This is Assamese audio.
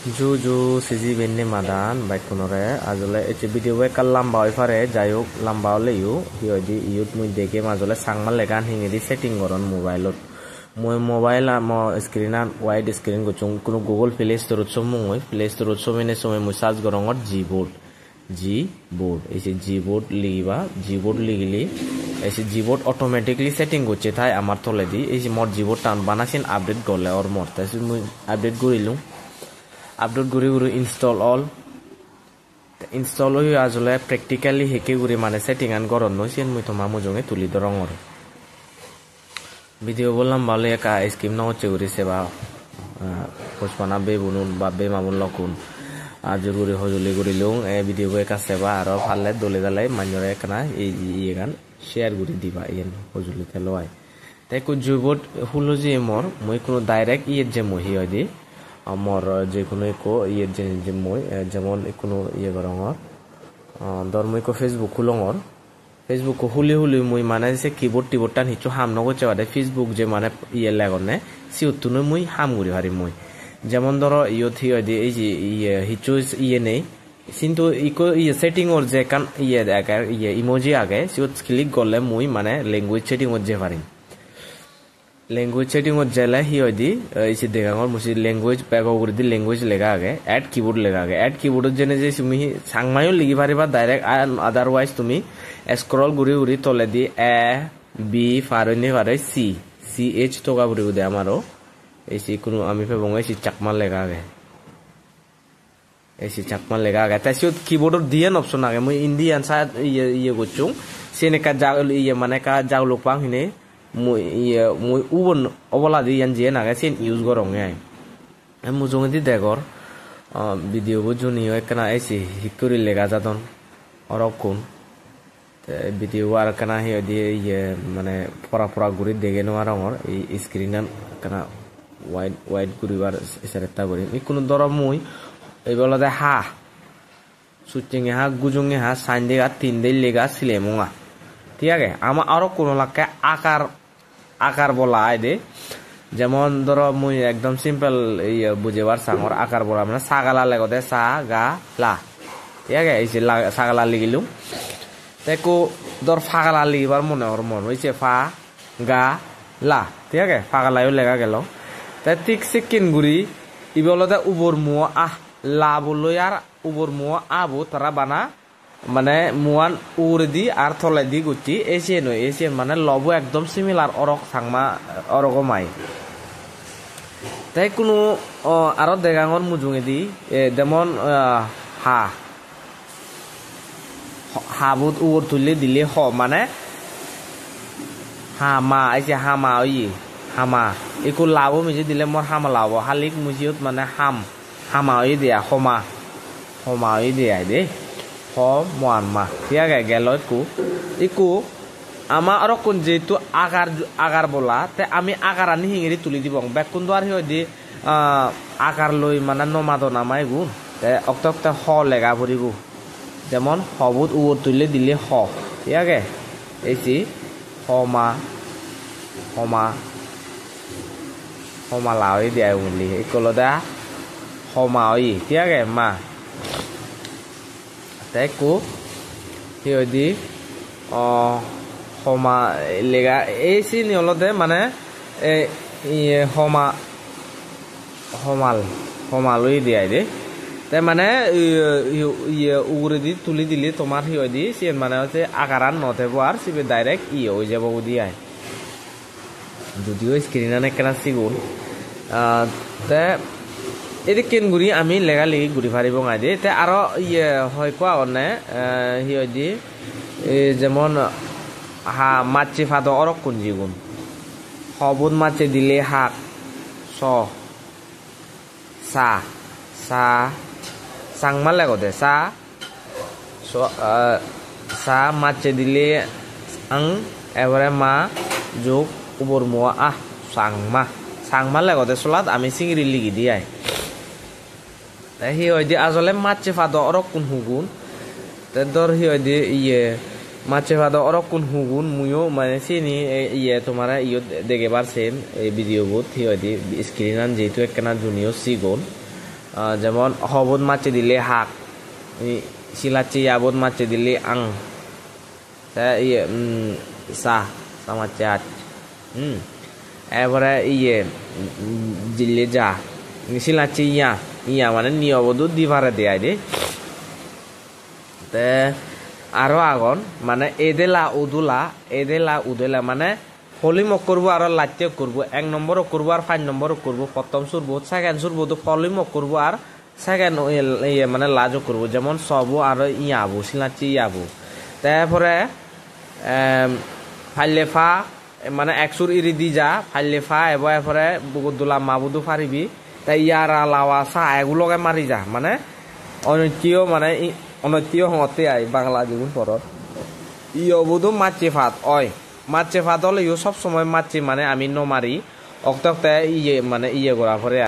Juju siji benne madan baik kunore azole eche video we kal lamba oi fare jayok lamba ole yu hiodi yut mui deke mazole sangmal legan hingedi setting goron mobile moi mobile mo screen an wide screen gochung kuno google play store chomung play store chomene somay moi search gorongot gboard ese gboard ligiba gboard ligili ese gboard automatically setting goche thai amar toledi ese mod gboard tan banasin update gole or mod tai moi update gorilung upload guri install all install hoy azole practically heke guri mane setting an goron no sien moi toma mojonge tuli dorongor video bolam bale ka scheme no cheguri seba pospana be bunun babbe mamun lokun ajuri hojuli guri lung e video be ka seba aro phalle dole dale manjore kana e gan share guri diba yen hojuli teloi tai ku jubot huloji mor moi kono direct je moi hoidi আমার যে কোনো একো ইয়ে যে মই যেমন কোনো ইয়ে গরঙর দর মই কো ফেসবুক খুলঙর ফেসবুক খুলি মই মানে যে কিবোর্ড টিবোর্ড টান হিচু হাম নগো চাওয়াদে ফেসবুক যে মানে ইয়ে লাগনে সিউতুনো মই হাম গুরি হারি মই যেমন ধর ইয়ে থি দি এই যে ইয়ে হিচু ইয়ে নেই কিন্তু ইকো ইয়ে সেটিং ওর যে কান ইয়ে আগে ইয়ে ইমোজি আগে সিউত ক্লিক করলে মই মানে ল্যাঙ্গুয়েজ সেটিং ওর যে পারি language setting or jela hi odi isi degangor musi language pack over di language lega age add keyboard lega age add keyboard jene je sumi sangmayo ligi pariba direct otherwise tumi scroll guri tole di a b farone pare c ch to ga guri ude amaro isi kunu ami pe bongai si chakma lega age isi chakma lega age ta siot keyboard dian option age moi indian sa iye gochung sene ka ja iye mane ka jaulok pang hine moi ubon obola di yan je na ga sen use gorong ngai mu jong di degor video bo juni hoy kana ese hikuri lega jadon orokun te video war kana he di ye mane pora guri dege no arongor ei screen an kana wide guri war sereta guri ikunu doro moi ei bola de ha suchinge ha gujunge ha sande ga tinde lega silemunga ঠিক আছে আমার আরো কোন লাকে আকার বলা আইদে যেমন ধরো মুই একদম সিম্পল এই বুঝেবার সাংর আকার বলা মানে সাগালা লাগতে সা গা লা ঠিক আছে এই যে সাগালা লিখিলুম তাইকো ধর ফাগালা লিখিবার মন হইছে ফা গা লা ঠিক আছে ফাগালায়ও লেখা গেল তাই ঠিক সেকেন্ড গুড়ি ইবলতে উবর মুয়া লা বললো আর উবর মুয়া আবু তারা বানা মানে মুয়ান উরদি আর থলাদি গুটি এসিয়ান মানে লবো একদম সিমিলার অরক থাংমা অরকমাই তাই কোনো আরো দেগাঙর মুজুঙেদি যেমন হাবুত উর তুললে দিলে হ মানে হামা এসে হামা হামা একু লাবো মিজি দিলে মোর হামা লাবো হালিক মুজিউত মানে হামা দিয়া হমা দিয়া দে মন মা ঠিক আছে গেল ইকু আমার আরো কোন যেহেতু আগার বলা তে আমি আগার আনি হিঙেরি তুলি দিব বেকুন আর দি আগার লই মানে নমাদ নামাই গুণ অক্ত হ লেগা ভরিব যেমন হবুত উবর তুললে দিলে হ ঠিক আছে এই হমা লাওই দিয়া বলি একলো দা হমা ঠিক আছে মা তাই কো হিয়দি হমা লেগা এই চিনি অলতে মানে হমালই দিয়াই দে তাই মানে উগরে দি তুলি দিলে তোমার হিয়দি সিন মানে হচ্ছে আকারান নথেব আর সিবে ডাইরেক্ট হয়ে যাব দিয়াই যদিও স্ক্রিন আনে কেনা সিগুন তে এদি কেন গুড়ি আমি লেগা লেগি গুড়ি ফারিব গাইদে তে আরো হয় কোয়া অনে হিয়দি যেমন মাছি ফাদ অরক কোন জিগুন হবুন মাছে দিলে হাক সাংমা লাগতে সা মাছে দিলে আং এবারে মা যোগ উপর মোয়া সাংমা লাগতে চলাত আমি চিংড়ি লিগি দিয়াই হি হয়দি আসলে মাছে ফাদ অরক কোন হুগুন ধর হি হয়দি মাছে ফাদ অরক কোন হুগুন মুইও মানে চিনি তোমার দেখে পারছেন এই ভিডিও বুথ হি হয়দি স্ক্রিন আন যেহেতু একখানা জুনিয়র সিগুন যেমন হবত মাছে দিলে হাক সিলাচি ইয়াবত মাছে দিলে আং ইয়ে সা মাছে আট এরপরে ইয়ে দিলে যা সিলাচি ইয়া ইয়া মানে নিয়বধ দিভারে দেয় দে তে আরো আগন মানে এদেলা উদুলা মানে ফলিমক করবো আর লাইতে করবো 1 নম্বরও করবো আর 5 নম্বরও করবো প্রথম সুরবো সেকেন্ড সুরবো তো ফলিমক করবো আর সেকেন্ড ইয়ে মানে লাজও করবো যেমন সবো আর ইয়াবো সিলাচি ইয়াবো তারপরে ফাইলেফা মানে একসুর ইরি দি যা ফাইলেফা এবার এরপরে বুগুদুলা মাবুদু ফারিবি তাই ইয়ারা লাওয়া সা এগুলোকে মারি যা মানে অনৈতীয় মানে অনৈতীয় হতে আই বাংলা যেগুন পরত ইয়বুদু মাছে ফাত অয় মাছে ফাত হলে ইউ সব সময় মাছে মানে আমি ন মারি অক্ত ইয়ে মানে ইয়ে করা পরে